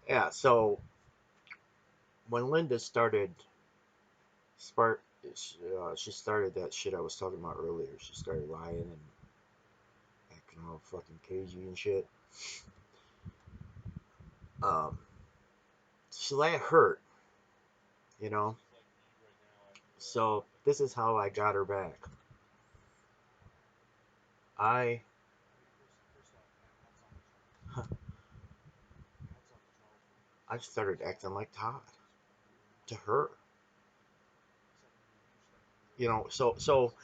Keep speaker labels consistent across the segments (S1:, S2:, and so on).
S1: Yeah, so when Linda started Spark, she started that shit I was talking about earlier. She started lying and acting all fucking cagey and shit. Um, so that hurt, you know. So this is how I got her back. I I started acting like Todd to her, you know. So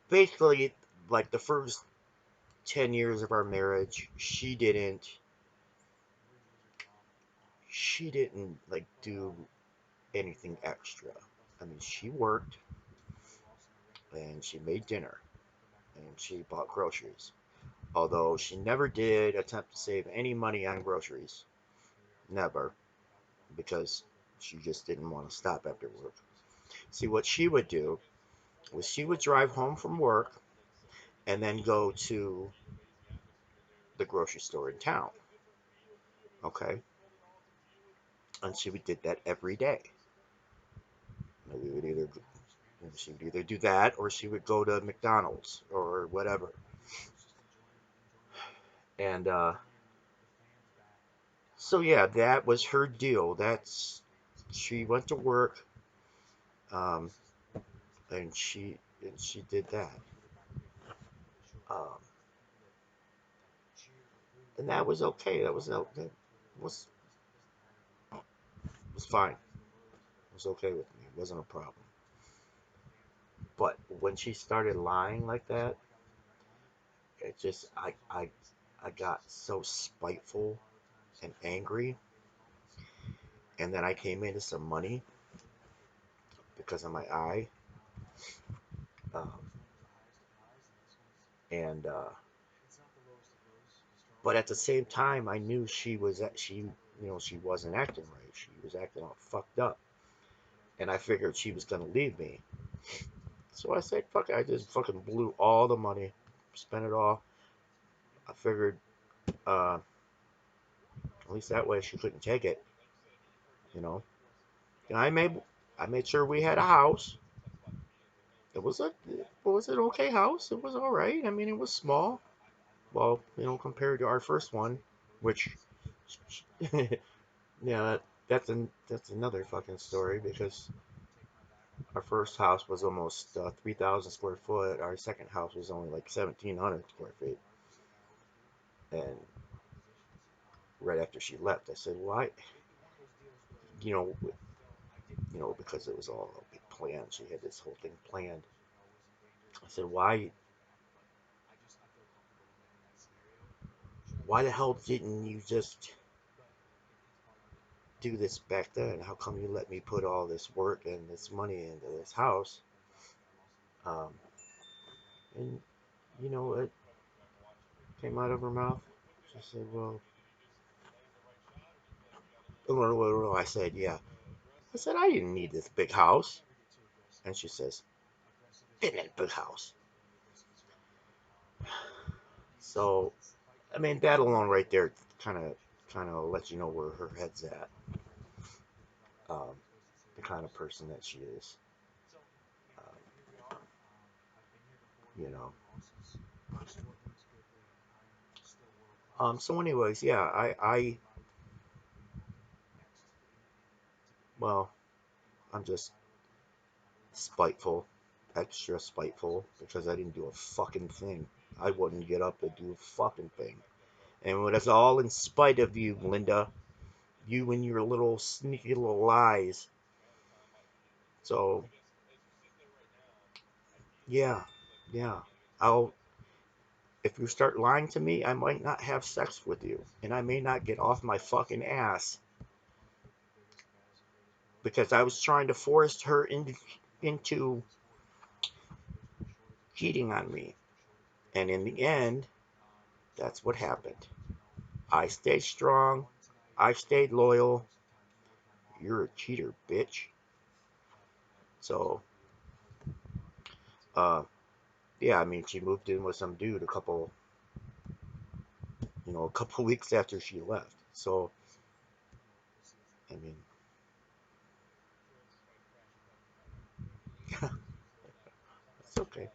S1: basically, like the first 10 years of our marriage, she didn't like do anything extra. I mean, she worked and she made dinner and she bought groceries. Although she never did attempt to save any money on groceries. Never. Because she just didn't want to stop after work. See, what she would do was she would drive home from work and then go to the grocery store in town. Okay? And she would did that every day. We would either she would either do that or she would go to McDonald's or whatever. And so yeah, that was her deal. That's she went to work, um, and she did that, um, and that was okay. That was fine. It was okay with me. It wasn't a problem. But when she started lying like that, it just I got so spiteful and angry, and then I came into some money because of my eye, um, and but at the same time, I knew she wasn't acting right. She was acting all fucked up, and I figured she was gonna leave me. So I said, "Fuck it." I just fucking blew all the money, spent it all. I figured, at least that way she couldn't take it, you know. And I made sure we had a house. It was an okay house. It was all right. I mean, it was small. Well, compared to our first one, which, yeah, that's another fucking story because our first house was almost 3,000 square foot. Our second house was only like 1,700 square feet. And right after she left, I said, "Why?" You know, because it was all a big plan. She had this whole thing planned. I said, "Why the hell didn't you just do this back then? How come you let me put all this work and this money into this house?" Um, and it came out of her mouth. She said, "Well, well, I said, "Yeah." I said, "I didn't need this big house." And she says, "In that big house." So, I mean, that alone right there kind of lets you know where her head's at. Um, the kind of person that she is. Um, you know. So, anyways, yeah, well, I'm just spiteful, extra spiteful, because I didn't do a fucking thing. I wouldn't get up and do a fucking thing. And that's all in spite of you, Linda. You and your little sneaky little lies. So, yeah, yeah. I'll If you start lying to me, I might not have sex with you, and I may not get off my fucking ass because I was trying to force her into cheating on me. And in the end, that's what happened. I stayed strong. I stayed loyal. You're a cheater, bitch. So, uh, yeah, I mean, she moved in with some dude a couple weeks after she left. So, I mean, it's okay.